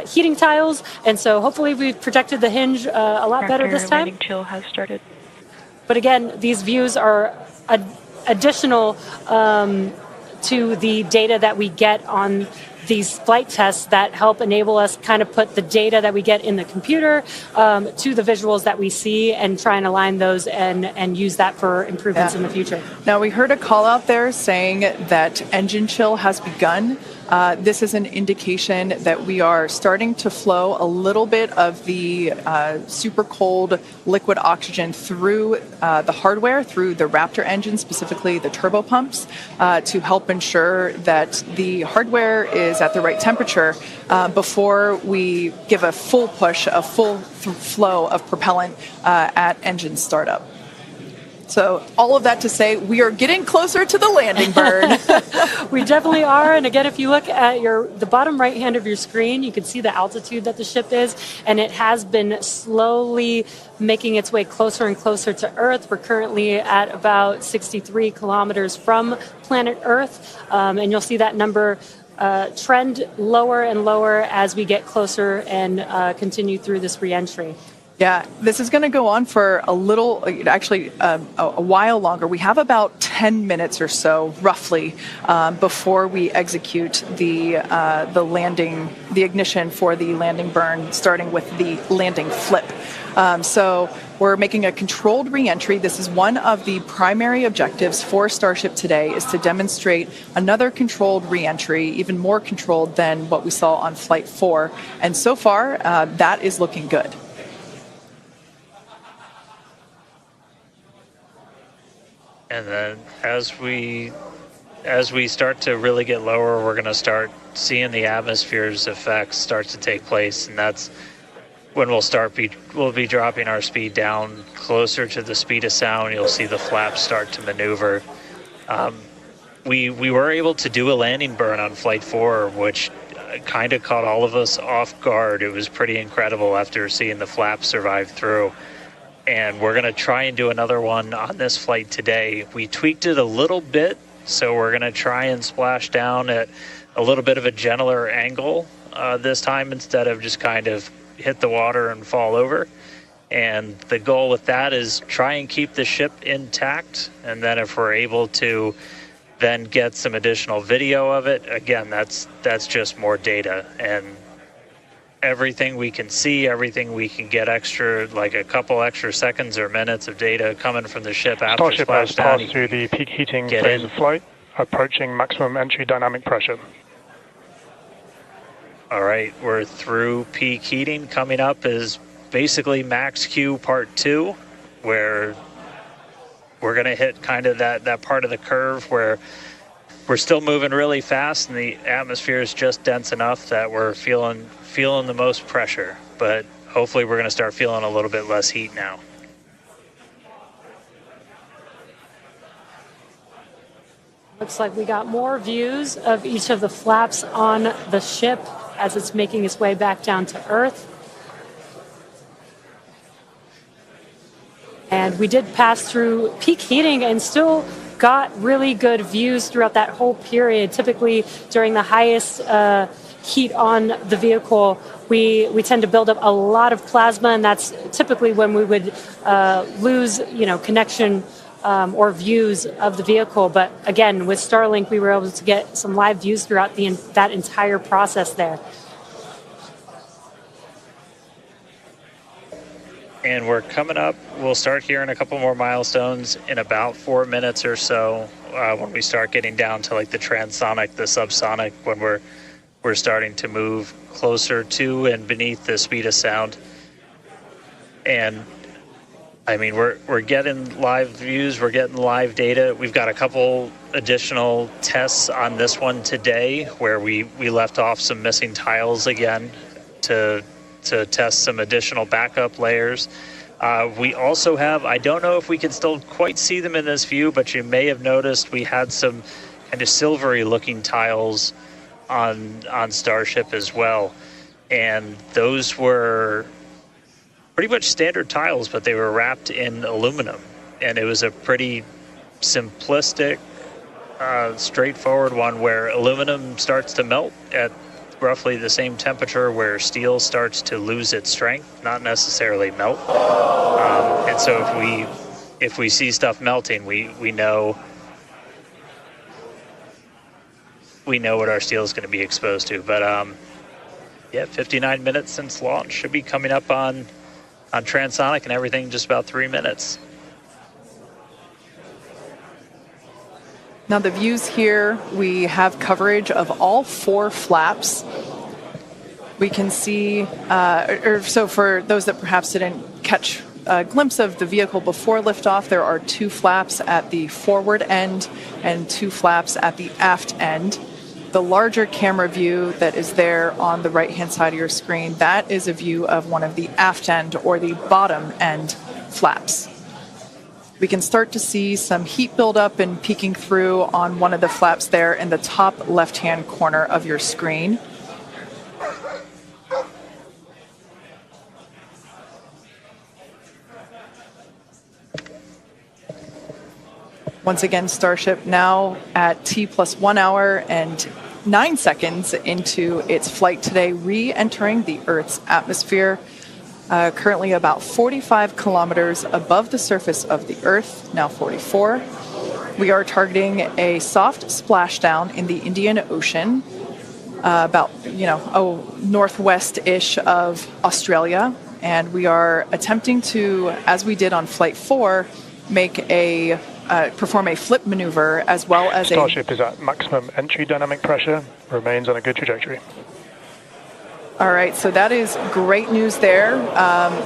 heating tiles, and so hopefully we've protected the hinge a lot better this time. Landing chill has started. But again, these views are additional to the data that we get on these flight tests that help enable us kind of put the data that we get in the computer to the visuals that we see and try and align those and use that for improvements in the future. Now, we heard a call out there saying that engine chill has begun. This is an indication that we are starting to flow a little bit of the super cold liquid oxygen through the hardware, through the Raptor engine, specifically the turbo pumps, to help ensure that the hardware is at the right temperature before we give a full push, a full flow of propellant at engine startup. So all of that to say, we are getting closer to the landing burn. We definitely are. And again, if you look at the bottom right hand of your screen, you can see the altitude that the ship is, and it has been slowly making its way closer and closer to Earth. We're currently at about 63 kilometers from planet Earth, and you'll see that number trend lower and lower as we get closer and continue through this re-entry. Yeah, this is going to go on for a little, actually a while longer. We have about 10 minutes or so, roughly, before we execute the landing, the ignition for the landing burn, starting with the landing flip. So we're making a controlled re-entry. This is one of the primary objectives for Starship today, is to demonstrate another controlled re-entry, even more controlled than what we saw on Flight 4. And so far, that is looking good. And then as we start to really get lower, we're going to start seeing the atmosphere's effects start to take place, and that's when we'll be dropping our speed down closer to the speed of sound. You'll see the flaps start to maneuver. We were able to do a landing burn on Flight 4, which kind of caught all of us off guard. It was pretty incredible after seeing the flaps survive through. And we're going to try and do another one on this flight today. We tweaked it a little bit, so we're going to try and splash down at a little bit of a gentler angle this time, instead of just kind of hit the water and fall over. And the goal with that is try and keep the ship intact, and then if we're able to then get some additional video of it, again, that's just more data. And everything we can see, everything we can get extra, like a couple extra seconds or minutes of data coming from the ship after Starship has splashdown. passed through the peak heating phase of flight, approaching maximum entry dynamic pressure. All right, we're through peak heating. Coming up is basically max Q part 2, where we're going to hit kind of that part of the curve where we're still moving really fast and the atmosphere is just dense enough that we're feeling the most pressure, but hopefully we're going to start feeling a little bit less heat now. Looks like we got more views of each of the flaps on the ship as it's making its way back down to Earth. And we did pass through peak heating and still got really good views throughout that whole period. Typically during the highest heat on the vehicle, we tend to build up a lot of plasma, and that's typically when we would lose connection or views of the vehicle. But again, with Starlink, we were able to get some live views throughout that entire process there. And we're coming up, we'll start hearing a couple more milestones in about 4 minutes or so, when we start getting down to like the transonic, the subsonic, when we're starting to move closer to and beneath the speed of sound. And I mean, we're getting live views, we're getting live data. We've got a couple additional tests on this one today where we left off some missing tiles again to test some additional backup layers. We also have, I don't know if we can still quite see them in this view, but you may have noticed we had some kind of silvery looking tiles on Starship as well. And those were pretty much standard tiles, but they were wrapped in aluminum. And it was a pretty simplistic, straightforward one where aluminum starts to melt at roughly the same temperature where steel starts to lose its strength, not necessarily melt. And so if we see stuff melting, we know what our steel is going to be exposed to. But yeah, 59 minutes since launch, should be coming up on transonic and everything in just about 3 minutes. Now the views here, we have coverage of all 4 flaps. We can see, so for those that perhaps didn't catch a glimpse of the vehicle before liftoff, there are 2 flaps at the forward end and 2 flaps at the aft end. The larger camera view that is there on the right-hand side of your screen, that is a view of one of the aft end or the bottom end flaps. We can start to see some heat buildup and peeking through on one of the flaps there in the top left-hand corner of your screen. Once again, Starship now at T+1 hour and 9 seconds into its flight today, re-entering the Earth's atmosphere. Currently about 45 kilometers above the surface of the Earth, now 44. We are targeting a soft splashdown in the Indian Ocean, about, northwest-ish of Australia. And we are attempting to, as we did on Flight 4, perform a flip maneuver as well as Starship is at maximum entry dynamic pressure, remains on a good trajectory. All right, so that is great news there.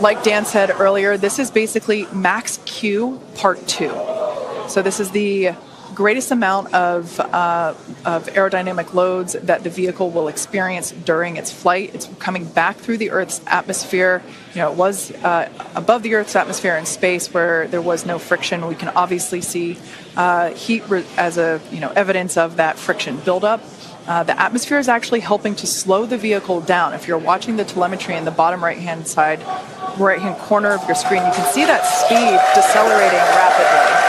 Like Dan said earlier, this is basically max Q part 2. So this is the greatest amount of aerodynamic loads that the vehicle will experience during its flight. It's coming back through the Earth's atmosphere. It was above the Earth's atmosphere in space where there was no friction. We can obviously see heat as evidence of that friction buildup. The atmosphere is actually helping to slow the vehicle down. If you're watching the telemetry in the bottom right-hand corner of your screen, you can see that speed decelerating rapidly.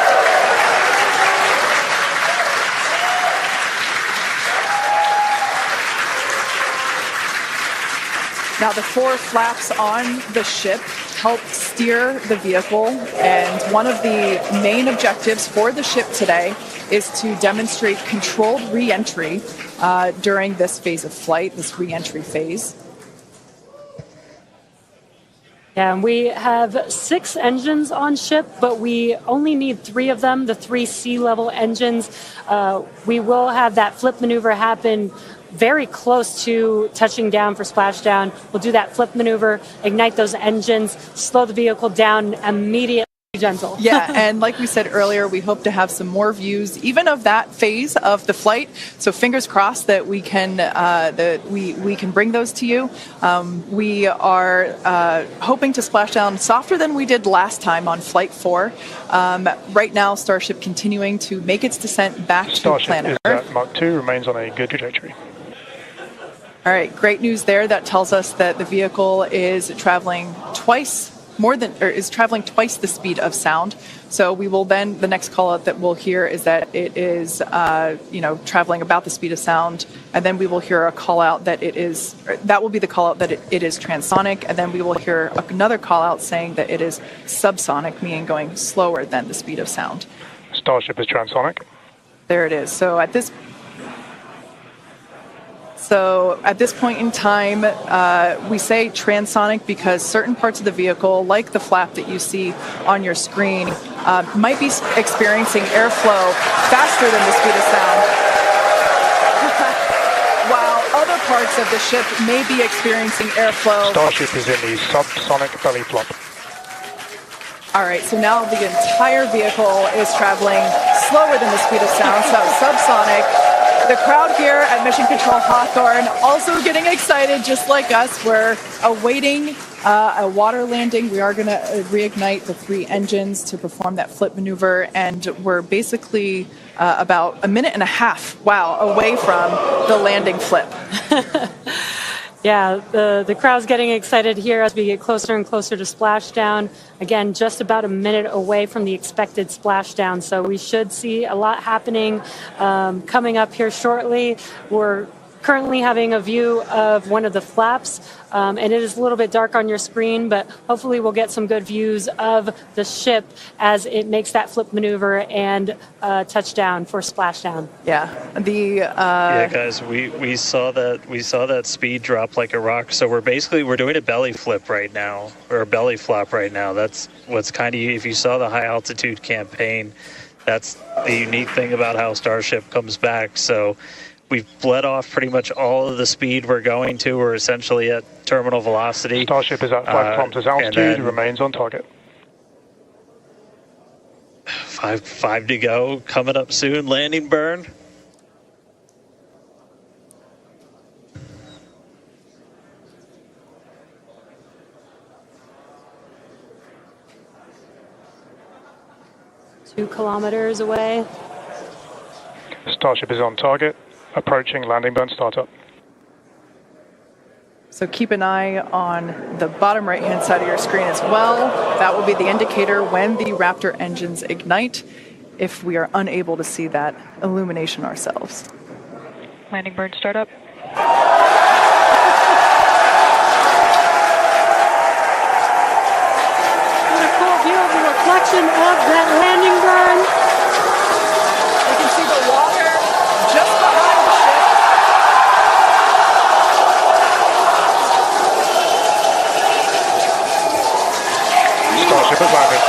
Now, the 4 flaps on the ship help steer the vehicle, and one of the main objectives for the ship today is to demonstrate controlled re-entry during this phase of flight, this re-entry phase. Yeah, and we have 6 engines on ship, but we only need 3 of them, the 3 sea-level engines. We will have that flip maneuver happen very close to touching down for splashdown. We'll do that flip maneuver, ignite those engines, slow the vehicle down immediately. Gentle. Yeah, and like we said earlier, we hope to have some more views, even of that phase of the flight. So fingers crossed that we can we can bring those to you. We are hoping to splash down softer than we did last time on Flight 4. Right now, Starship continuing to make its descent back to planet Earth. Starship Mark II remains on a good trajectory. All right, great news there. That tells us that the vehicle is traveling twice the speed of sound. So we will then, the next call out that we'll hear is that it is, traveling about the speed of sound. And then we will hear a call out that that will be the call out that it is transonic. And then we will hear another call out saying that it is subsonic, meaning going slower than the speed of sound. Starship is transonic. There it is. So at this point in time, we say transonic because certain parts of the vehicle, like the flap that you see on your screen, might be experiencing airflow faster than the speed of sound, while other parts of the ship may be experiencing airflow. Starship is in the subsonic belly flop. All right, so now the entire vehicle is traveling slower than the speed of sound, so subsonic. The crowd here at Mission Control Hawthorne also getting excited, just like us. We're awaiting a water landing. We are going to reignite the 3 engines to perform that flip maneuver, and we're basically about a minute and a half, away from the landing flip. Yeah, the crowd's getting excited here as we get closer and closer to splashdown. Again, just about a minute away from the expected splashdown, so we should see a lot happening coming up here shortly. We're currently having a view of one of the flaps, and it is a little bit dark on your screen, but hopefully we'll get some good views of the ship as it makes that flip maneuver and touchdown for splashdown. Yeah, yeah, guys, we saw that speed drop like a rock. So we're doing a belly flip right now, or a belly flop right now. That's what's kind of, if you saw the high altitude campaign, that's the unique thing about how Starship comes back. So we've bled off pretty much all of the speed we're going to. We're essentially at terminal velocity. Starship is at 5 kilometers altitude, remains on target. 5 to go, coming up soon, landing burn. Two kilometers away. Starship is on target, approaching landing burn startup. So keep an eye on the bottom right-hand side of your screen as well. That will be the indicator when the Raptor engines ignite, if we are unable to see that illumination ourselves. Landing burn startup. What a cool view of the reflection of that landing burn. You can see the water just behind the ship. Starship has landed.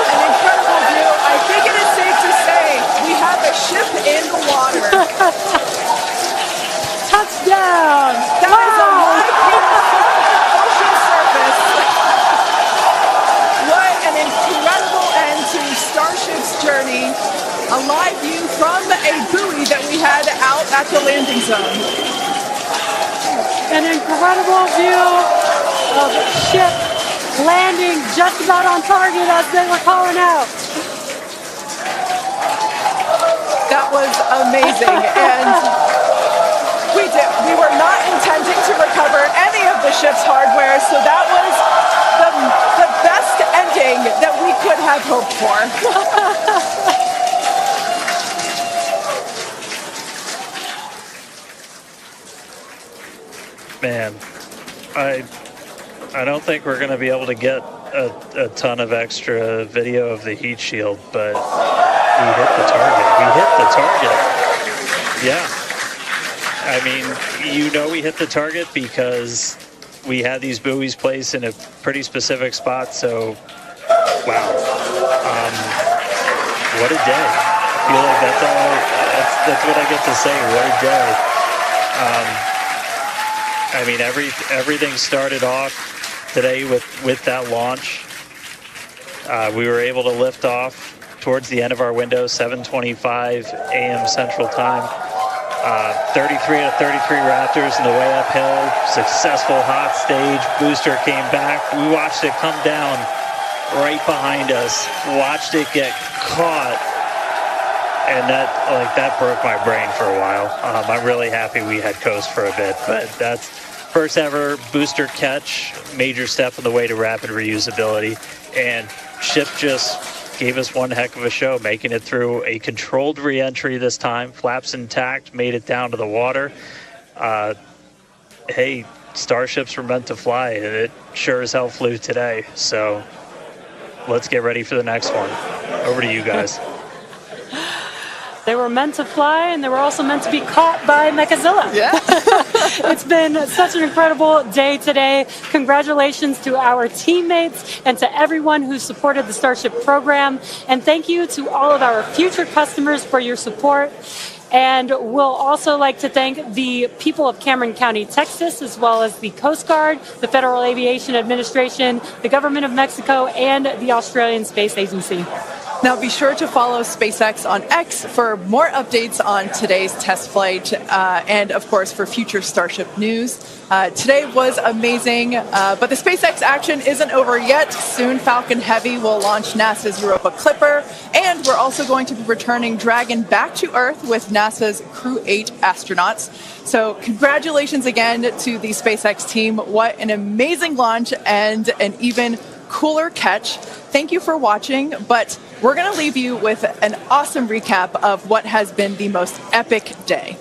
An incredible view. I think it is safe to say we have a ship in the water. Touchdown! That is a live view from the ocean surface. What an incredible end to Starship's journey. A live view from a buoy that we had out at the landing zone. An incredible view of ship landing just about on target as they were calling out. That was amazing. And we were not intending to recover any of the ship's hardware, so that was the best ending that we could have hoped for. Man, I don't think we're going to be able to get a ton of extra video of the heat shield, but we hit the target. We hit the target. Yeah. I mean, we hit the target because we had these buoys placed in a pretty specific spot, so wow. What a day. I feel like that's what I get to say. What a day. I mean, everything started off today with that launch. We were able to lift off towards the end of our window, 7:25 a.m. Central Time. 33 out of 33 Raptors in the way uphill. Successful hot stage. Booster came back. We watched it come down right behind us. Watched it get caught. And that broke my brain for a while. I'm really happy we had coast for a bit, but that's first ever booster catch, major step on the way to rapid reusability. And ship just gave us one heck of a show, making it through a controlled re-entry this time, flaps intact, made it down to the water. Hey, Starships were meant to fly, and it sure as hell flew today. So let's get ready for the next one. Over to you guys. They were meant to fly, and they were also meant to be caught by Mechazilla. Yeah. It's been such an incredible day today. Congratulations to our teammates and to everyone who supported the Starship program. And thank you to all of our future customers for your support. And we'll also like to thank the people of Cameron County, Texas, as well as the Coast Guard, the Federal Aviation Administration, the Government of Mexico, and the Australian Space Agency. Now be sure to follow SpaceX on X for more updates on today's test flight and, of course, for future Starship news. Today was amazing, but the SpaceX action isn't over yet. Soon Falcon Heavy will launch NASA's Europa Clipper, and we're also going to be returning Dragon back to Earth with NASA's Crew-8 astronauts. So congratulations again to the SpaceX team. What an amazing launch and an even cooler catch. Thank you for watching, but we're going to leave you with an awesome recap of what has been the most epic day.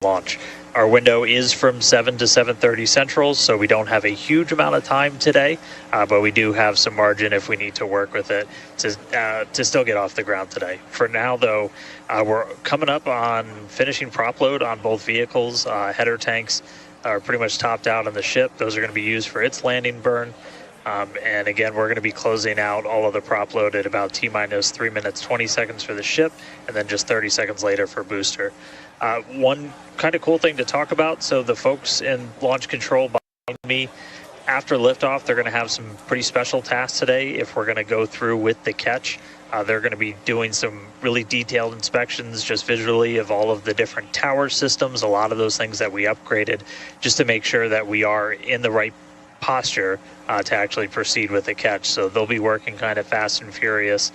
Launch. Our window is from 7 to 7:30 Central, so we don't have a huge amount of time today, but we do have some margin if we need to work with it to still get off the ground today. For now, though, we're coming up on finishing prop load on both vehicles. Header tanks are pretty much topped out on the ship. Those are going to be used for its landing burn. And again, we're going to be closing out all of the prop load at about T-minus 3 minutes, 20 seconds for the ship, and then just 30 seconds later for booster. One kind of cool thing to talk about, so the folks in launch control behind me, after liftoff, they're going to have some pretty special tasks today if we're going to go through with the catch. They're going to be doing some really detailed inspections just visually of all of the different tower systems, a lot of those things that we upgraded, just to make sure that we are in the right posture to actually proceed with the catch. So they'll be working kind of fast and furious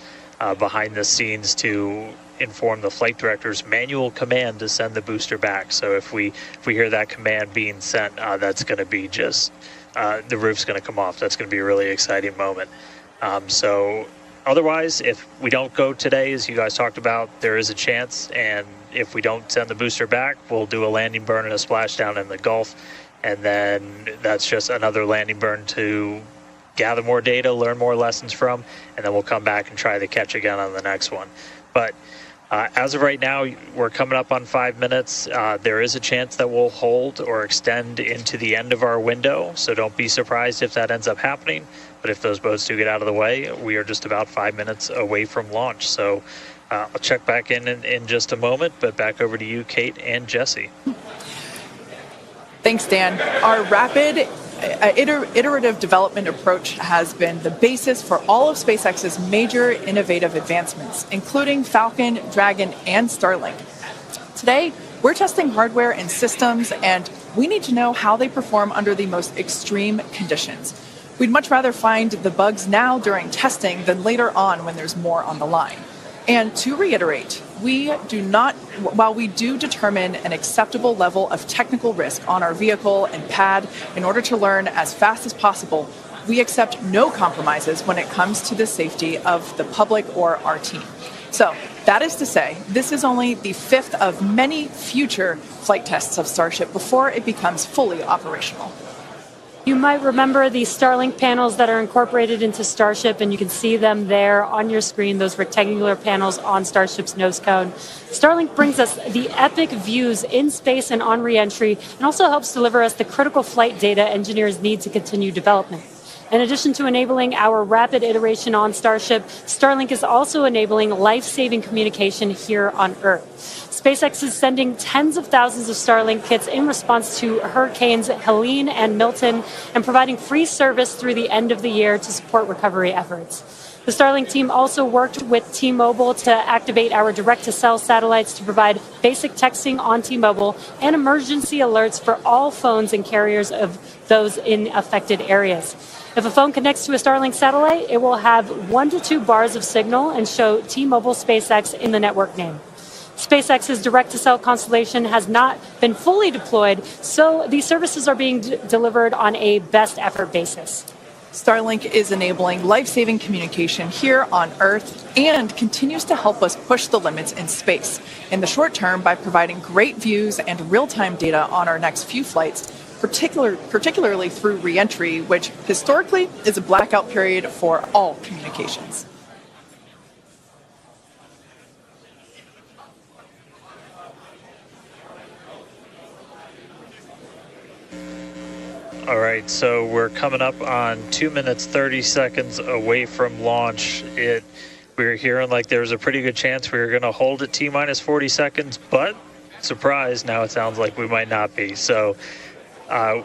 behind the scenes to inform the flight director's manual command to send the booster back. So if we hear that command being sent, that's going to be just the roof's going to come off. That's going to be a really exciting moment. So otherwise, if we don't go today, as you guys talked about, there is a chance, and if we don't send the booster back, we'll do a landing burn and a splashdown in the Gulf, and then that's just another landing burn to gather more data, learn more lessons from, and then we'll come back and try the catch again on the next one. But as of right now, we're coming up on 5 minutes. There is a chance that we'll hold or extend into the end of our window, so don't be surprised if that ends up happening. But if those boats do get out of the way, we are just about 5 minutes away from launch. So I'll check back in just a moment, but back over to you, Kate and Jesse. Thanks, Dan. Our rapid iterative development approach has been the basis for all of SpaceX's major innovative advancements, including Falcon, Dragon, and Starlink. Today, we're testing hardware and systems, and we need to know how they perform under the most extreme conditions. We'd much rather find the bugs now during testing than later on when there's more on the line. And to reiterate, while we do determine an acceptable level of technical risk on our vehicle and pad in order to learn as fast as possible, we accept no compromises when it comes to the safety of the public or our team. So that is to say, this is only the fifth of many future flight tests of Starship before it becomes fully operational. You might remember the Starlink panels that are incorporated into Starship, and you can see them there on your screen, those rectangular panels on Starship's nose cone. Starlink brings us the epic views in space and on re-entry, and also helps deliver us the critical flight data engineers need to continue development. In addition to enabling our rapid iteration on Starship, Starlink is also enabling life-saving communication here on Earth. SpaceX is sending tens of thousands of Starlink kits in response to Hurricanes Helene and Milton, and providing free service through the end of the year to support recovery efforts. The Starlink team also worked with T-Mobile to activate our direct-to-cell satellites to provide basic texting on T-Mobile and emergency alerts for all phones and carriers of those in affected areas. If a phone connects to a Starlink satellite, it will have 1 to 2 bars of signal and show T-Mobile SpaceX in the network name. SpaceX's direct-to-cell constellation has not been fully deployed, so these services are being delivered on a best-effort basis. Starlink is enabling life-saving communication here on Earth and continues to help us push the limits in space. In the short term, by providing great views and real-time data on our next few flights, particularly through reentry, which historically is a blackout period for all communications. All right, so we're coming up on 2 minutes, 30 seconds away from launch. We were hearing like there's a pretty good chance we were going to hold at T-minus 40 seconds, but surprise, now it sounds like we might not be. So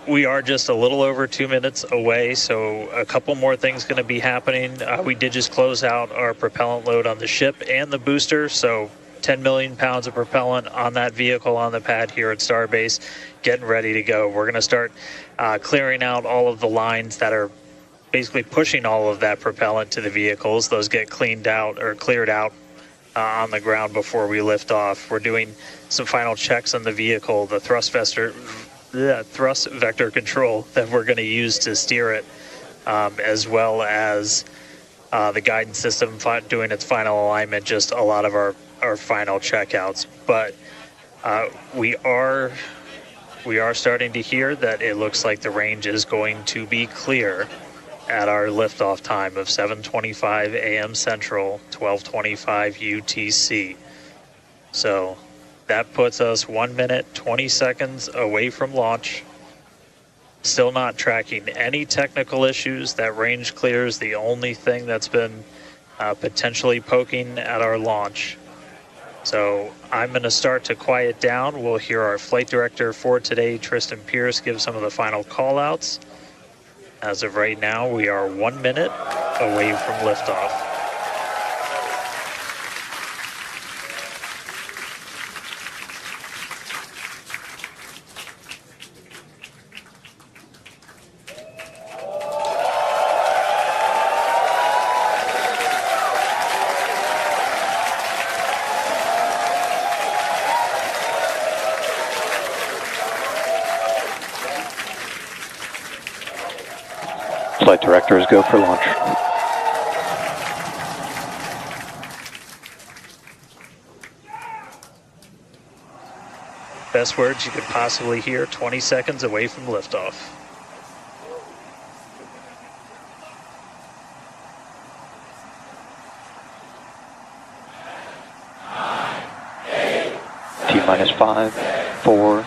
we are just a little over 2 minutes away, so a couple more things going to be happening. We did just close out our propellant load on the ship and the booster, so 10 million pounds of propellant on that vehicle on the pad here at Starbase, getting ready to go. We're going to start clearing out all of the lines that are basically pushing all of that propellant to the vehicles. Those get cleaned out or cleared out on the ground before we lift off. We're doing some final checks on the vehicle, the thrust vector control that we're going to use to steer it, as well as the guidance system doing its final alignment, just a lot of our final checkouts. But we are starting to hear that it looks like the range is going to be clear at our liftoff time of 7:25 a.m. Central, 12:25 UTC. So that puts us 1 minute, 20 seconds away from launch. Still not tracking any technical issues. That range clear is the only thing that's been potentially poking at our launch. So I'm going to start to quiet down. We'll hear our flight director for today, Tristan Pierce, give some of the final call-outs. As of right now, we are 1 minute away from liftoff. Flight directors go for launch. Best words you could possibly hear, 20 seconds away from liftoff. T-minus 5, 4,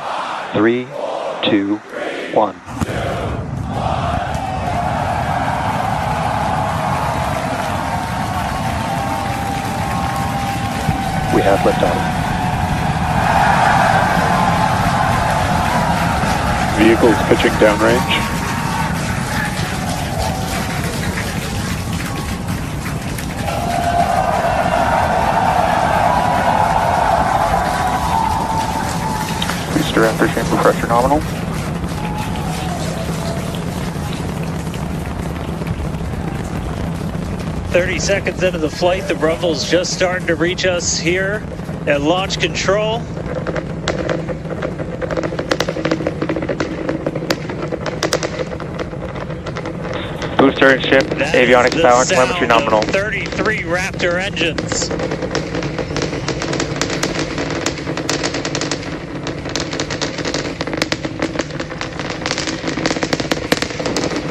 3, 2, 1. We have liftoff. Vehicles pitching downrange. Booster after chamber pressure nominal. "30 seconds into the flight, the rumble's just starting to reach us here at launch control. Booster and ship, avionics power, telemetry nominal. 33 Raptor engines.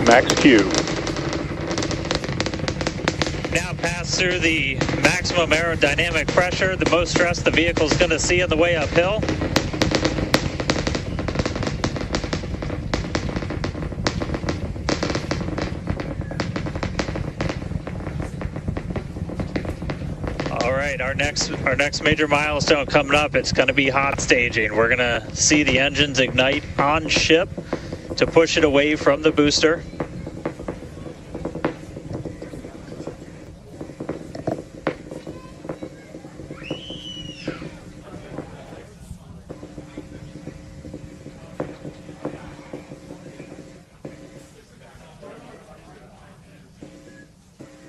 Max Q. Now pass through the maximum aerodynamic pressure, the most stress the vehicle's going to see on the way uphill. All right, our next major milestone coming up, it's going to be hot staging. We're going to see the engines ignite on ship to push it away from the booster.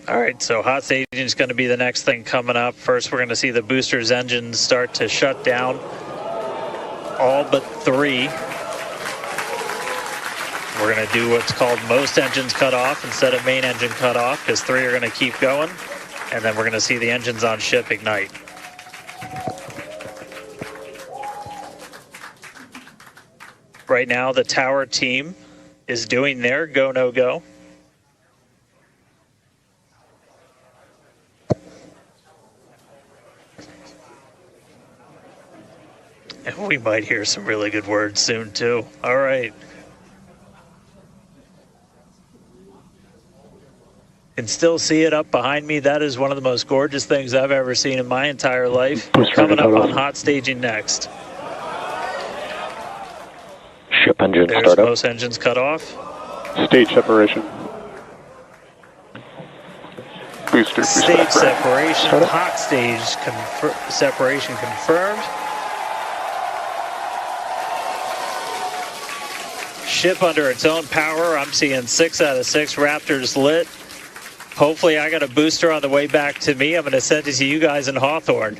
All right, so hot staging is going to be the next thing coming up. First, we're going to see the booster's engines start to shut down, all but 3. We're going to do what's called most engines cut off instead of main engine cut off, because 3 are going to keep going, and then we're going to see the engines on ship ignite. Right now, the tower team is doing their go, no go. And we might hear some really good words soon, too. All right. Can still see it up behind me. That is one of the most gorgeous things I've ever seen in my entire life. Coming up on hot staging next. Ship engine There's startup. most engines cut off. Stage separation. Booster Stage separation. Hot stage separation confirmed. Ship under its own power. I'm seeing 6 out of 6 Raptors lit. Hopefully I got a booster on the way back to me. I'm going to send it to you guys in Hawthorne.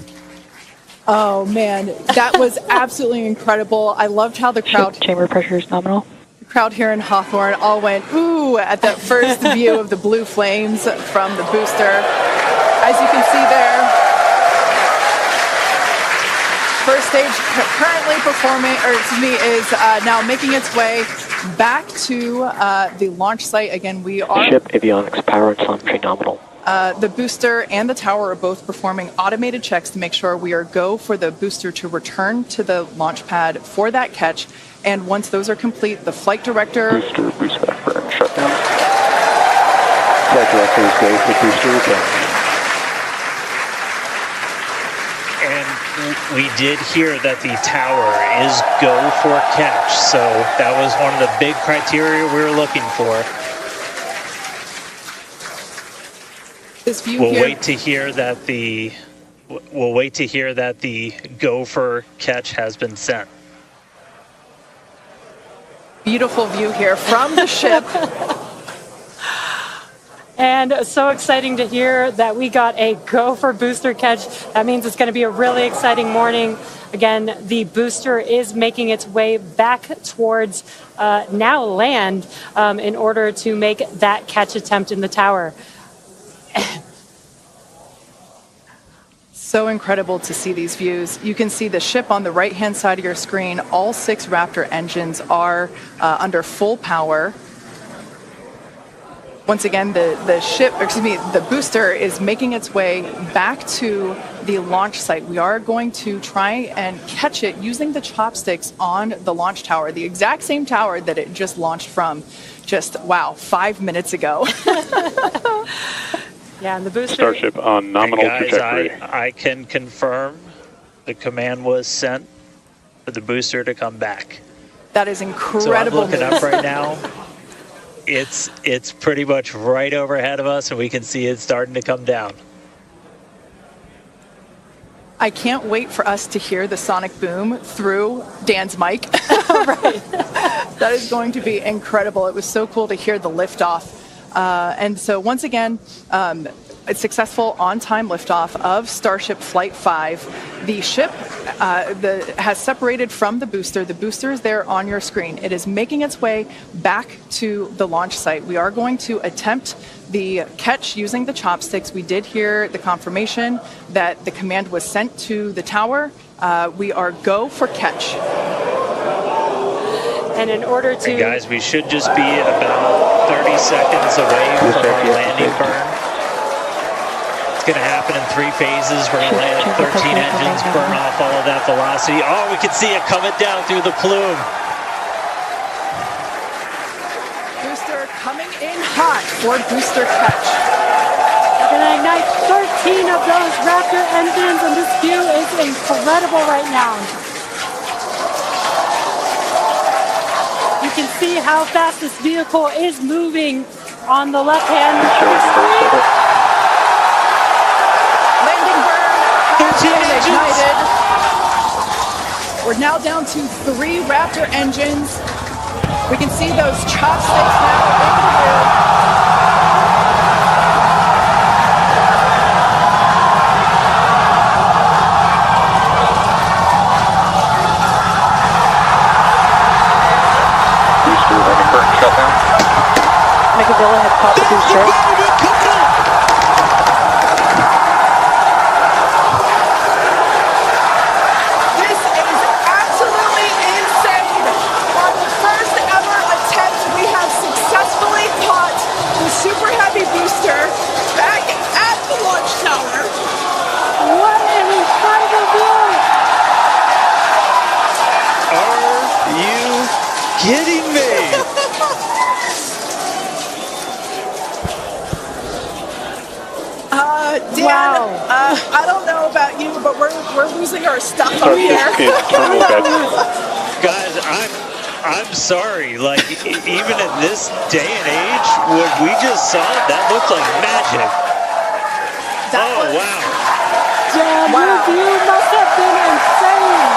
Oh man, that was absolutely incredible. I loved how the crowd Chamber pressure is nominal. The crowd here in Hawthorne all went ooh at that first view of the blue flames from the booster. As you can see there, first stage currently performing, is now making its way back to the launch site. Again, we are Ship avionics power and telemetry nominal. the booster and the tower are both performing automated checks to make sure we are go for the booster to return to the launch pad for that catch. And once those are complete, the flight director... Booster back burn shutdown. Flight director is go for booster return. And we did hear that the tower is go for catch. So that was one of the big criteria we were looking for. This view We'll here, wait to hear that the go for catch has been sent. beautiful view here from the ship. And so exciting to hear that we got a go for booster catch. That means it's going to be a really exciting morning. Again, the booster is making its way back towards now land in order to make that catch attempt in the tower. So incredible to see these views. You can see the ship on the right-hand side of your screen. All 6 Raptor engines are under full power. Once again, the booster is making its way back to the launch site. We are going to try and catch it using the chopsticks on the launch tower, the exact same tower that it just launched from just, 5 minutes ago. Yeah, and the booster... Starship on nominal Guys, trajectory. I can confirm the command was sent for the booster to come back. That is So I'm incredible looking news. up right now. It's pretty much right overhead of us, and we can see it starting to come down. I can't wait for us to hear the sonic boom through Dan's mic. Right. That is going to be incredible. It was so cool to hear the liftoff. And so once again, a successful on-time liftoff of Starship Flight 5. The ship has separated from the booster. The booster is there on your screen. It is making its way back to the launch site. We are going to attempt the catch using the chopsticks. We did hear the confirmation that the command was sent to the tower. We are go for catch. And in order to... And guys, we should just be about 30 seconds away from our landing burn. It's going to happen in 3 phases. We're going to land 13 engines, burn off all of that velocity. Oh, we can see it coming down through the plume. Booster coming in hot for booster catch. We're going to ignite 13 of those Raptor engines, and this view is incredible right now. You can see how fast this vehicle is moving on the left-hand screen. Landing burn has 13 been engines. ignited. We're now down to 3 Raptor engines. We can see those chopsticks now in the air. Megavilla has caught the booster. This is absolutely insane. kidding me? Dan, Wow. I don't know about you, but we're losing our stuff up Starship here. in terminal bed. Guys, I'm sorry. Like, even in this day and age, what we just saw, that looked like magic. That was- Wow. Dan, Wow. your view must have been insane.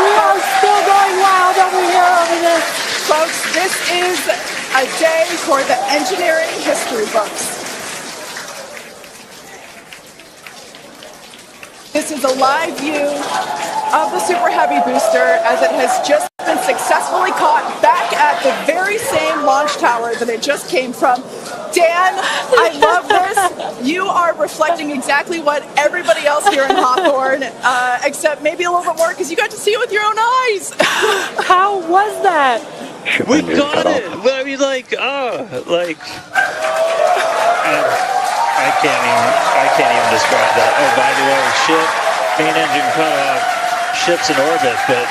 We are still going wild over here over this. Folks, this is a day for the engineering history books. This is a live view of the Super Heavy booster as it has just been successfully caught back at the very same launch tower that it just came from. Dan, I love this. You are reflecting exactly what everybody else here in Hawthorne, except maybe a little bit more because you got to see it with your own eyes. How was that? Ship We windows got cut it. off. Well, I mean, I can't even describe that. Oh, by the way, main engine cut off, ship's in orbit, but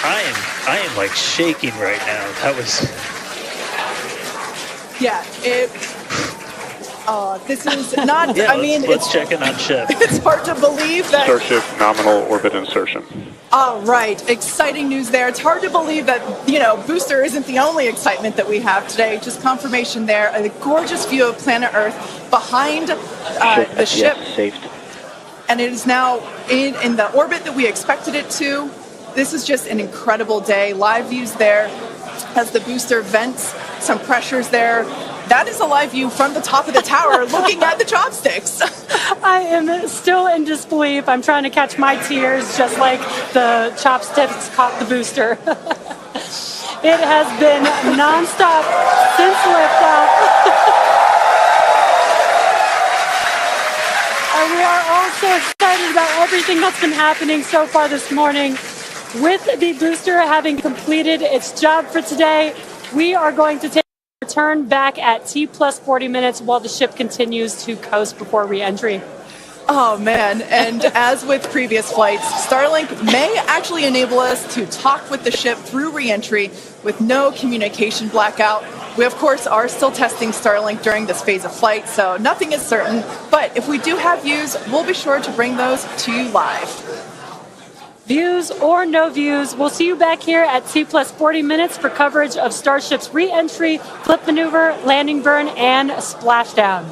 I am like shaking right now. That was. Yeah, this is not, Yeah, let's it's, check in on ship. it's hard to believe that. Starship nominal orbit insertion. All right, exciting news there. It's hard to believe that, booster isn't the only excitement that we have today. Just confirmation there. A gorgeous view of planet Earth behind the ship. Yes, saved. And it is now in the orbit that we expected it to. This is just an incredible day. Live views there as the booster vents some pressures there. That is a live view from the top of the tower looking at the chopsticks. I am still in disbelief. I'm trying to catch my tears just like the chopsticks caught the booster. It has been nonstop since liftoff. And we are all so excited about everything that's been happening so far this morning. With the booster having completed its job for today, we are going to take a return back at T plus 40 minutes while the ship continues to coast before re-entry. Oh man, and as with previous flights, Starlink may actually enable us to talk with the ship through re-entry with no communication blackout. We of course are still testing Starlink during this phase of flight, so nothing is certain, but if we do have views, we'll be sure to bring those to you live. Views or no views, we'll see you back here at T plus 40 minutes for coverage of Starship's re-entry, flip maneuver, landing burn, and splashdown.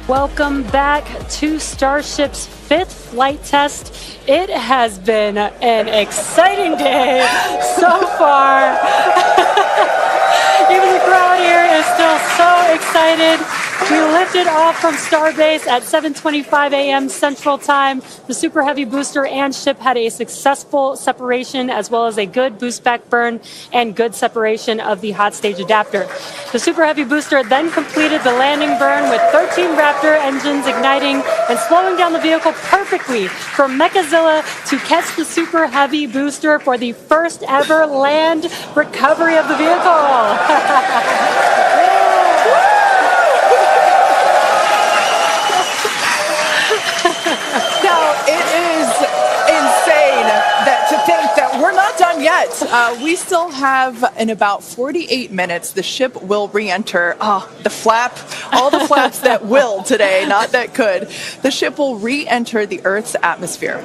Welcome back to Starship's 5th flight test. It has been an exciting day so far. Even the crowd here is still so excited. We lifted off from Starbase at 7:25 a.m. Central Time. The Super Heavy booster and ship had a successful separation, as well as a good boost back burn and good separation of the hot stage adapter. The Super Heavy booster then completed the landing burn with 13 Raptor engines igniting and slowing down the vehicle perfectly for Mechazilla to catch the Super Heavy booster for the first ever land recovery of the vehicle. Now, it is insane to think that we're not done yet. We still have, in about 48 minutes, the ship will re-enter. The flap, all the flaps that will today, not that could. The ship will re-enter the Earth's atmosphere.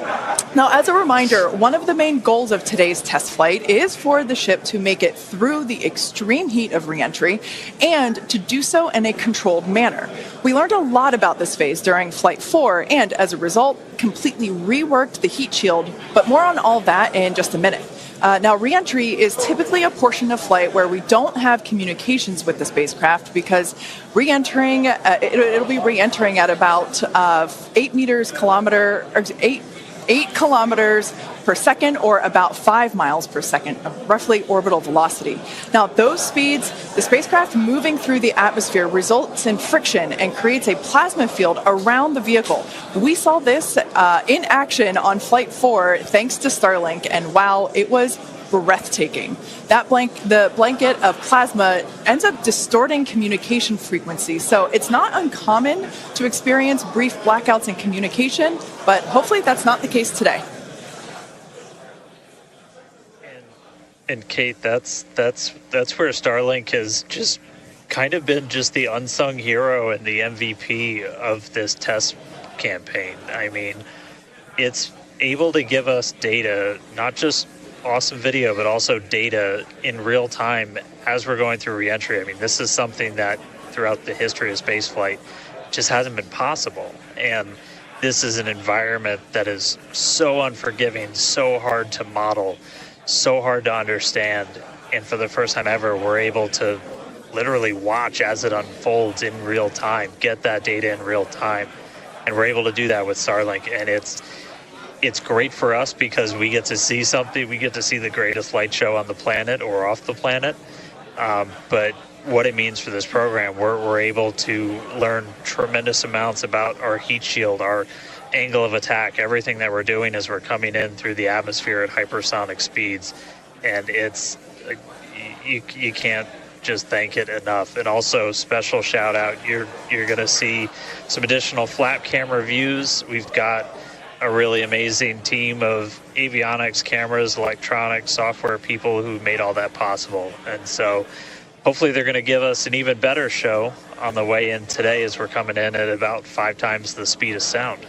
Now, as a reminder, one of the main goals of today's test flight is for the ship to make it through the extreme heat of re-entry and to do so in a controlled manner. We learned a lot about this phase during Flight 4 and, as a result, completely reworked the heat shield, but more on all that in just a minute. Now, re-entry is typically a portion of flight where we don't have communications with the spacecraft because re-entering, it'll be re-entering at about 8 kilometers per second, or about 5 miles per second of roughly orbital velocity. Now, those speeds, the spacecraft moving through the atmosphere results in friction and creates a plasma field around the vehicle. We saw this in action on Flight 4 thanks to Starlink, and wow, it was breathtaking. The blanket of plasma ends up distorting communication frequency, so it's not uncommon to experience brief blackouts in communication, but hopefully that's not the case today. And Kate, that's where Starlink has just kind of been just the unsung hero and the MVP of this test campaign. I mean, it's able to give us data, not just awesome video, but also data in real time as we're going through reentry. I mean, this is something that throughout the history of spaceflight just hasn't been possible. And this is an environment that is so unforgiving, so hard to model, so hard to understand. And for the first time ever, we're able to literally watch as it unfolds in real time, get that data in real time. And we're able to do that with Starlink. And it's great for us because we get to see something. We get to see the greatest light show on the planet or off the planet. But what it means for this program, we're able to learn tremendous amounts about our heat shield, our angle of attack, everything that we're doing as we're coming in through the atmosphere at hypersonic speeds. And it's, you can't just thank it enough. And also, special shout out, you're going to see some additional flap camera views. We've got a really amazing team of avionics, cameras, electronics, software people who made all that possible. And so hopefully they're going to give us an even better show on the way in today as we're coming in at about 5 times the speed of sound.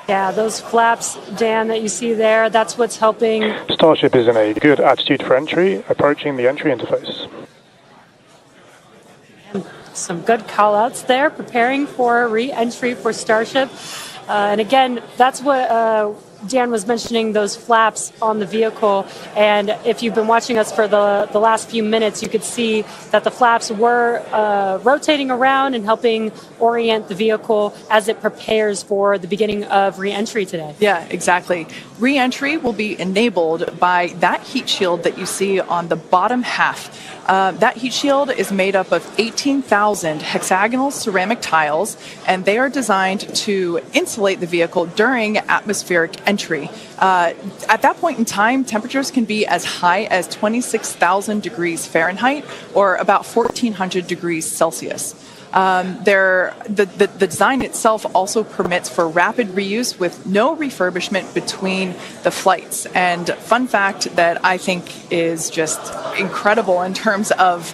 Yeah, those flaps, Dan, that you see there, that's what's helping. Starship is in a good attitude for entry, approaching the entry interface. Some good call-outs there, preparing for re-entry for Starship. And again, that's what Dan was mentioning, those flaps on the vehicle. And if you've been watching us for the last few minutes, you could see that the flaps were rotating around and helping orient the vehicle as it prepares for the beginning of re-entry today. Yeah, exactly. Re-entry will be enabled by that heat shield that you see on the bottom half. That heat shield is made up of 18,000 hexagonal ceramic tiles, and they are designed to insulate the vehicle during atmospheric entry. At that point in time, temperatures can be as high as 26,000 degrees Fahrenheit or about 1,400 degrees Celsius. The design itself also permits for rapid reuse with no refurbishment between the flights. And fun fact that I think is just incredible in terms of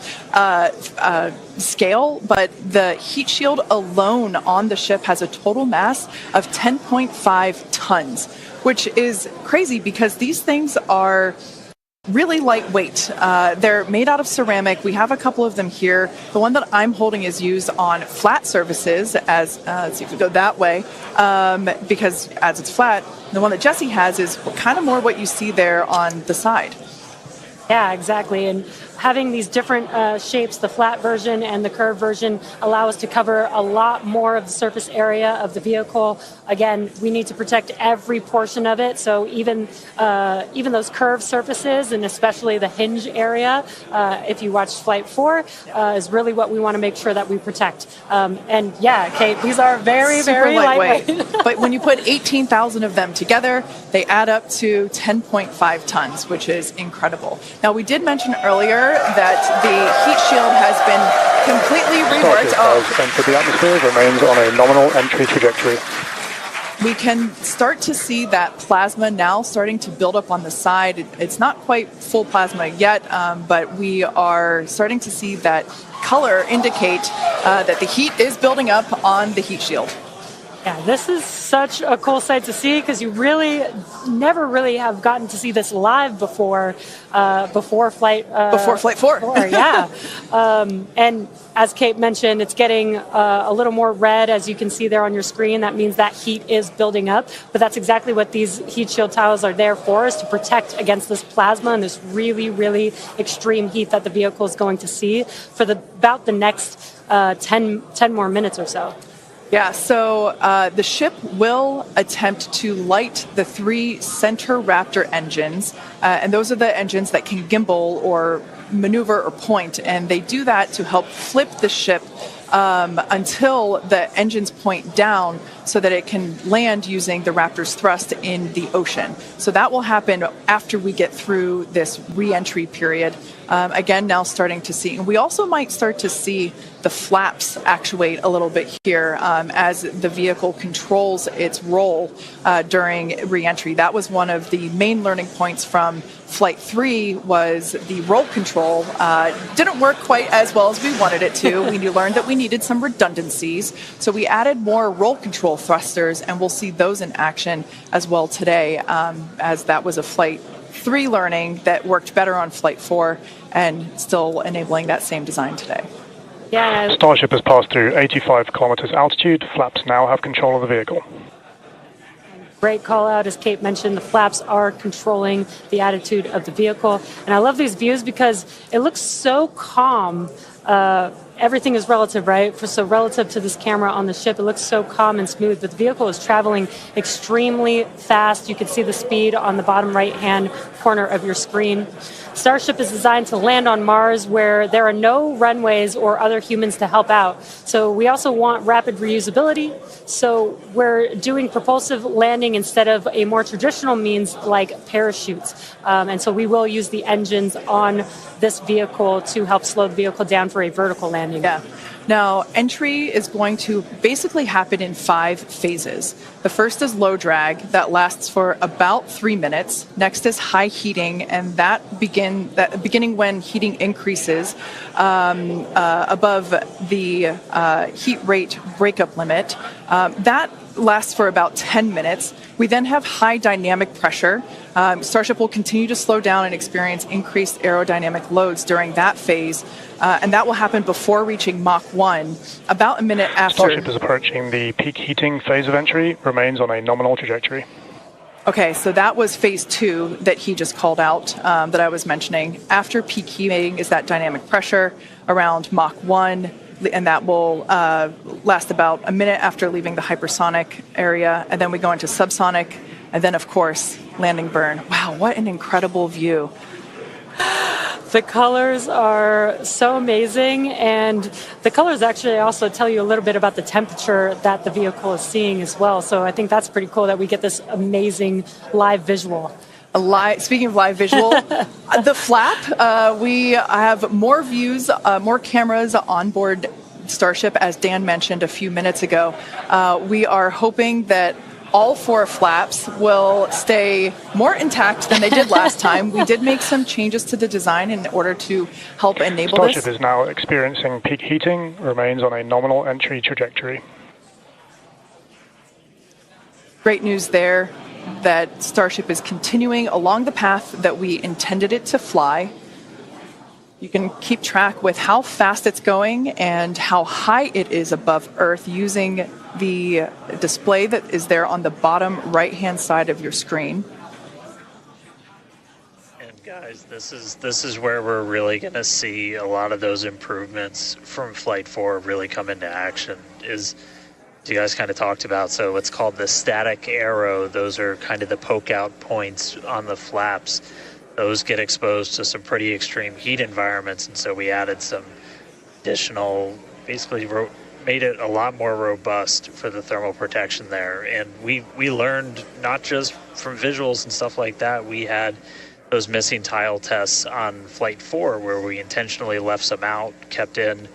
scale, but the heat shield alone on the ship has a total mass of 10.5 tons, which is crazy because these things are really lightweight. They're made out of ceramic. We have a couple of them here. The one that I'm holding is used on flat surfaces, as let's see if we go that way, because as it's flat. The one that Jesse has is kind of more what you see there on the side. Yeah, exactly. And having these different shapes, the flat version and the curved version, allow us to cover a lot more of the surface area of the vehicle. Again, we need to protect every portion of it. So even those curved surfaces, and especially the hinge area, if you watch Flight 4, is really what we want to make sure that we protect. And yeah, Kate, these are very, super very lightweight. But when you put 18,000 of them together, they add up to 10.5 tons, which is incredible. Now, we did mention earlier that the heat shield has been completely reworked. Starship has entered the atmosphere, remains on a nominal entry trajectory. We can start to see that plasma now starting to build up on the side. It's not quite full plasma yet, but we are starting to see that color indicate that the heat is building up on the heat shield. Yeah, this is such a cool sight to see because you really never really have gotten to see this live before Flight 4. Yeah. And as Kate mentioned, it's getting a little more red, as you can see there on your screen. That means that heat is building up. But that's exactly what these heat shield tiles are there for, is to protect against this plasma and this really, really extreme heat that the vehicle is going to see for about the next 10 more minutes or so. Yeah, so the ship will attempt to light the 3 center Raptor engines, and those are the engines that can gimbal or maneuver or point, and they do that to help flip the ship until the engines point down so that it can land using the Raptor's thrust in the ocean. So that will happen after we get through this re-entry period. Again, now starting to see, and we also might start to see the flaps actuate a little bit here as the vehicle controls its roll during re-entry. That was one of the main learning points from Flight 3, was the roll control didn't work quite as well as we wanted it to. We learned that we needed some redundancies, so we added more roll control thrusters, and we'll see those in action as well today, as that was a Flight 3 learning that worked better on Flight 4 and still enabling that same design today. Yeah. Starship has passed through 85 kilometers altitude. Flaps now have control of the vehicle. Great call out. As Kate mentioned, the flaps are controlling the attitude of the vehicle. And I love these views because it looks so calm. Everything is relative, right? So relative to this camera on the ship, it looks so calm and smooth, but the vehicle is traveling extremely fast. You can see the speed on the bottom right-hand corner of your screen. Starship is designed to land on Mars where there are no runways or other humans to help out. So we also want rapid reusability. So we're doing propulsive landing instead of a more traditional means like parachutes. And so we will use the engines on this vehicle to help slow the vehicle down for a vertical landing. Yeah. Now, entry is going to basically happen in 5 phases. The first is low drag. That lasts for about 3 minutes. Next is high heating, and that beginning when heating increases above the heat rate breakup limit. That lasts for about 10 minutes. We then have high dynamic pressure. Starship will continue to slow down and experience increased aerodynamic loads during that phase, and that will happen before reaching Mach 1, about a minute after. Starship is approaching the peak heating phase of entry, remains on a nominal trajectory. Okay, so that was phase 2 that he just called out, that I was mentioning. After peak heating is that dynamic pressure around Mach 1, and that will last about a minute after leaving the hypersonic area, and then we go into subsonic, and then, of course, landing burn. Wow, what an incredible view. The colors are so amazing, and the colors actually also tell you a little bit about the temperature that the vehicle is seeing as well. So I think that's pretty cool that we get this amazing live visual. Speaking of live visual, the flap, we have more views, more cameras on board Starship, as Dan mentioned a few minutes ago. We are hoping that all 4 flaps will stay more intact than they did last time. We did make some changes to the design in order to help enable Starship this. is now experiencing peak heating, remains on a nominal entry trajectory. Great news there. that Starship is continuing along the path that we intended it to fly. You can keep track with how fast it's going and how high it is above Earth using the display that is there on the bottom right-hand side of your screen. And guys, this is where we're really going to see a lot of those improvements from Flight 4 really come into action. Is you guys kind of talked about, so what's called the static arrow, those are kind of the poke out points on the flaps. Those get exposed to some pretty extreme heat environments, and so we added some additional, basically made it a lot more robust for the thermal protection there. And we learned not just from visuals and stuff like that, we had those missing tile tests on Flight 4 where we intentionally left some out, kept in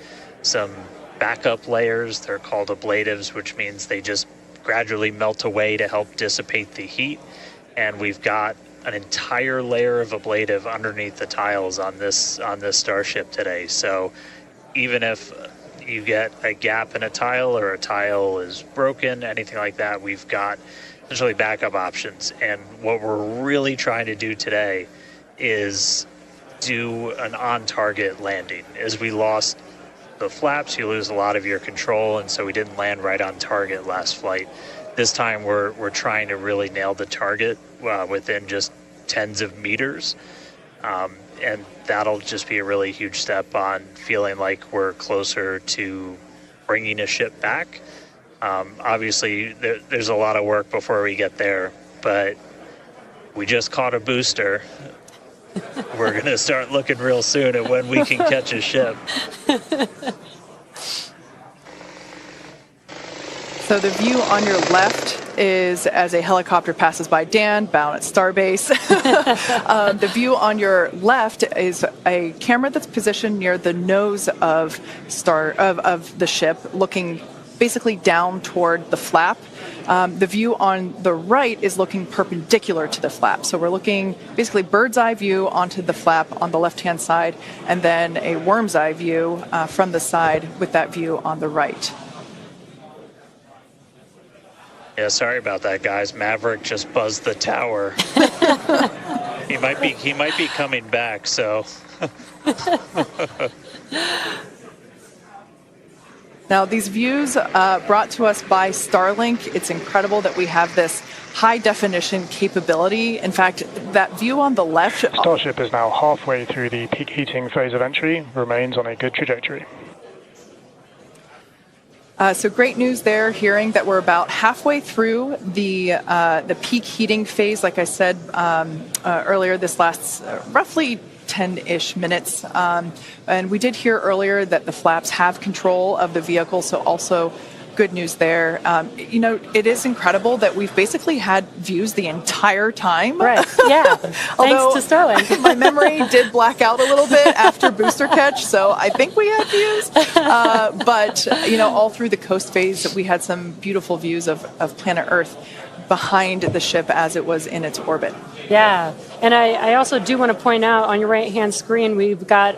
some backup layers. They're called ablatives, which means they just gradually melt away to help dissipate the heat. And we've got an entire layer of ablative underneath the tiles on this Starship today. So even if you get a gap in a tile or a tile is broken, anything like that, we've got essentially backup options. And what we're really trying to do today is do an on-target landing. As we lost the flaps, you lose a lot of your control, and so we didn't land right on target last flight. This time we're trying to really nail the target within just tens of meters, and that'll just be a really huge step on feeling like we're closer to bringing a ship back. Obviously, there's a lot of work before we get there, but we just caught a booster. We're going to start looking real soon at when we can catch a ship. So the view on your left is as a helicopter passes by Dan, bound at Starbase. The view on your left is a camera that's positioned near the nose of the ship, looking basically down toward the flap. The view on the right is looking perpendicular to the flap. So we're looking basically bird's eye view onto the flap on the left-hand side, and then a worm's eye view from the side with that view on the right. Yeah, sorry about that, guys. Maverick just buzzed the tower. He might be coming back, so. Now, these views brought to us by Starlink. It's incredible that we have this high-definition capability. In fact, that view on the left... Starship is now halfway through the peak heating phase of entry, remains on a good trajectory. So great news there, hearing that we're about halfway through the peak heating phase. Like I said earlier, this lasts roughly 10-ish minutes. And we did hear earlier that the flaps have control of the vehicle, so also good news there. It is incredible that we've basically had views the entire time. Right, yeah. Thanks to Starlink. My memory did black out a little bit after booster catch, so I think we had views. But all through the coast phase, we had some beautiful views of planet Earth behind the ship as it was in its orbit. Yeah, and I also do want to point out on your right-hand screen, we've got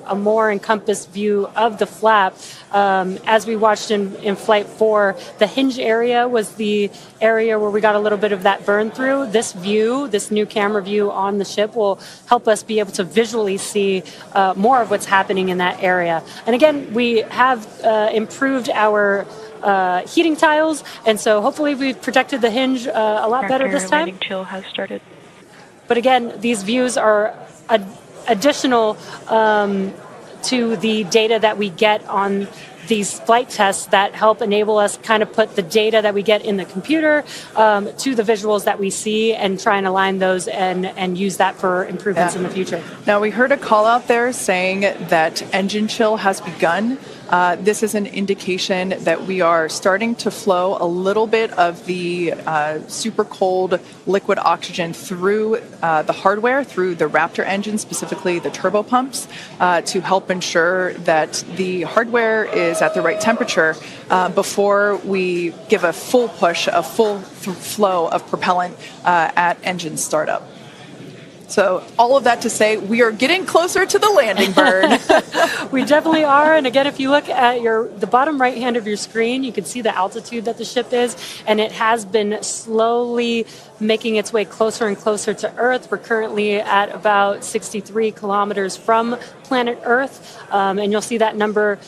a more encompassed view of the flap. As we watched in Flight 4, the hinge area was the area where we got a little bit of that burn through. This view, this new camera view on the ship, will help us be able to visually see more of what's happening in that area. And again, we have improved our heating tiles, and so hopefully we've protected the hinge a lot better this time. Landing chill has started. But again, these views are additional to the data that we get on these flight tests that help enable us kind of put the data that we get in the computer to the visuals that we see and try and align those and use that for improvements in the future. Now, we heard a call out there saying that engine chill has begun. This is an indication that we are starting to flow a little bit of the super cold liquid oxygen through the hardware, through the Raptor engine, specifically the turbo pumps, to help ensure that the hardware is at the right temperature before we give a full push, a full flow of propellant at engine startup. So all of that to say, we are getting closer to the landing burn. We definitely are. And again, if you look at the bottom right hand of your screen, you can see the altitude that the ship is, and it has been slowly making its way closer and closer to Earth. We're currently at about 63 kilometers from planet Earth, and you'll see that number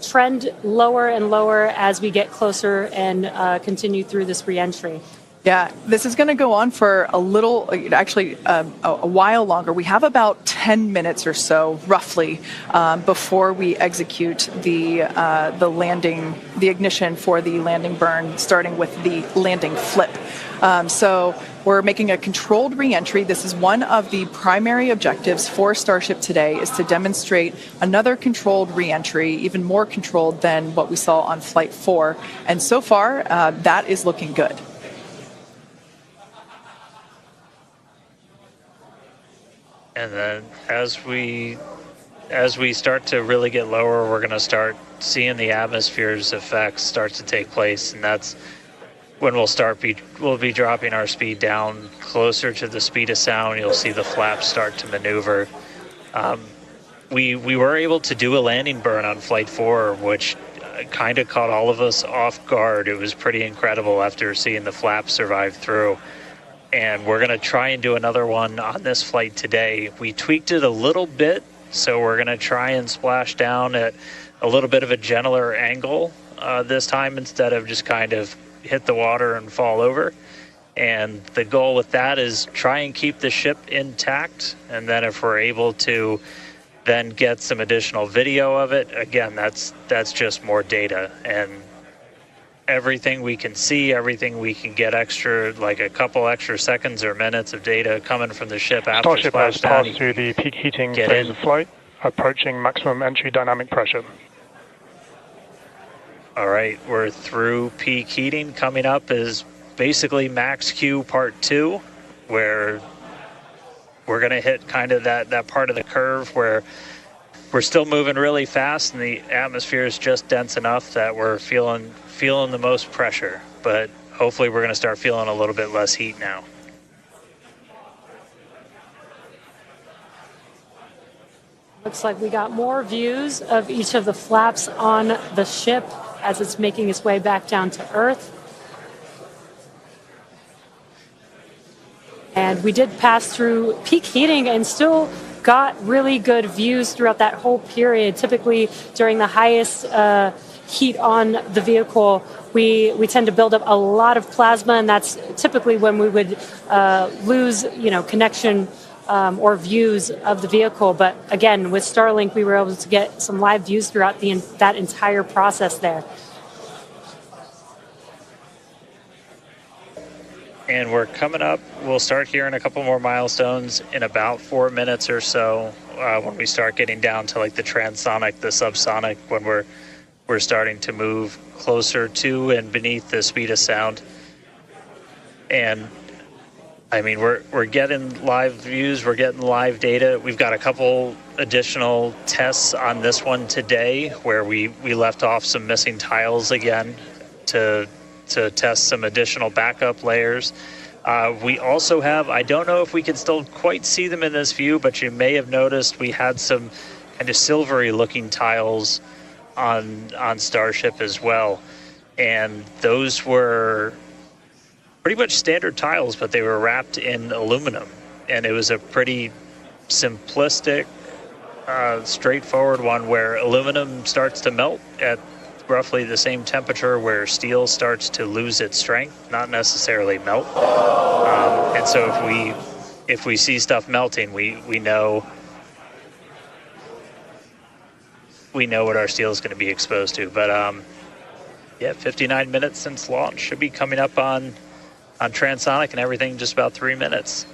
trend lower and lower as we get closer and continue through this reentry. Yeah, this is going to go on for a little, actually a while longer. We have about 10 minutes or so, roughly, before we execute the landing, the ignition for the landing burn, starting with the landing flip. So we're making a controlled reentry. This is one of the primary objectives for Starship today, is to demonstrate another controlled reentry, even more controlled than what we saw on Flight 4. And so far, that is looking good. And then as we start to really get lower, we're going to start seeing the atmosphere's effects start to take place, and that's when we'll be dropping our speed down closer to the speed of sound. You'll see the flaps start to maneuver. We were able to do a landing burn on Flight 4, which kind of caught all of us off guard. It was pretty incredible after seeing the flaps survive through. And we're going to try and do another one on this flight today. We tweaked it a little bit, so we're going to try and splash down at a little bit of a gentler angle this time, instead of just kind of hit the water and fall over. And the goal with that is try and keep the ship intact, and then if we're able to then get some additional video of it, again, that's just more data. And everything we can see, everything we can get extra, like a couple extra seconds or minutes of data coming from the ship after Starship has splashdown. passed through the peak heating phase of flight, approaching maximum entry dynamic pressure. All right, we're through peak heating. Coming up is basically max Q part 2, where we're going to hit kind of that part of the curve where we're still moving really fast and the atmosphere is just dense enough that we're feeling the most pressure, but hopefully we're going to start feeling a little bit less heat now. Looks like we got more views of each of the flaps on the ship as it's making its way back down to Earth. And we did pass through peak heating and still got really good views throughout that whole period. Typically during the highest heat on the vehicle, we tend to build up a lot of plasma, and that's typically when we would lose connection or views of the vehicle. But again, with Starlink, we were able to get some live views throughout that entire process there. And we're coming up. We'll start hearing a couple more milestones in about 4 minutes or so, when we start getting down to like the transonic, the subsonic, when we're starting to move closer to and beneath the speed of sound. And I mean, we're getting live views, we're getting live data. We've got a couple additional tests on this one today where we left off some missing tiles again to test some additional backup layers. We also have, I don't know if we can still quite see them in this view, but you may have noticed we had some kind of silvery looking tiles on Starship as well. And those were pretty much standard tiles, but they were wrapped in aluminum. And it was a pretty simplistic, straightforward one where aluminum starts to melt at roughly the same temperature where steel starts to lose its strength, not necessarily melt. And so if we see stuff melting, we know what our steel is going to be exposed to. But yeah, 59 minutes since launch, should be coming up on transonic and everything just about 3 minutes.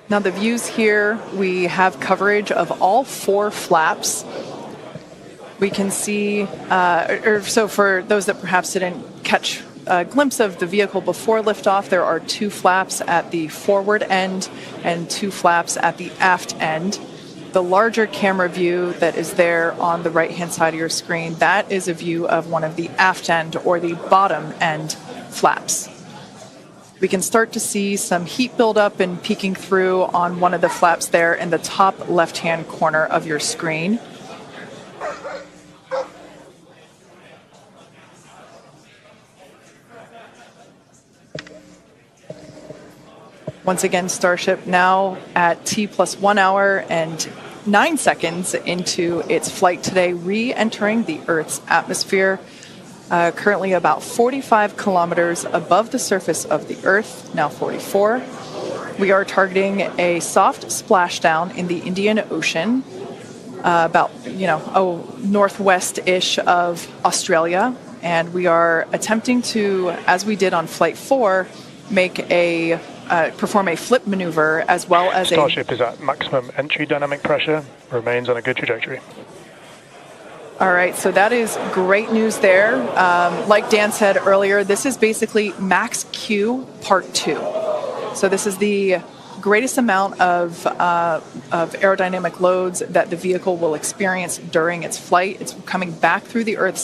Now the views here, we have coverage of all 4 flaps. We can see, so for those that perhaps didn't catch a glimpse of the vehicle before liftoff, there are 2 flaps at the forward end and 2 flaps at the aft end. The larger camera view that is there on the right-hand side of your screen, that is a view of one of the aft end or the bottom end flaps. We can start to see some heat buildup and peeking through on one of the flaps there in the top left-hand corner of your screen. Once again, Starship now at T+1 hour and 9 seconds into its flight today, re-entering the Earth's atmosphere. Currently about 45 kilometers above the surface of the Earth, now 44. We are targeting a soft splashdown in the Indian Ocean, about, northwest-ish of Australia. And we are attempting to, as we did on Flight 4, perform a flip maneuver as well as Starship is at maximum entry dynamic pressure, remains on a good trajectory. All right, so that is great news there. Like Dan said earlier, this is basically Max Q Part 2. So this is the greatest amount of aerodynamic loads that the vehicle will experience during its flight. It's coming back through the Earth's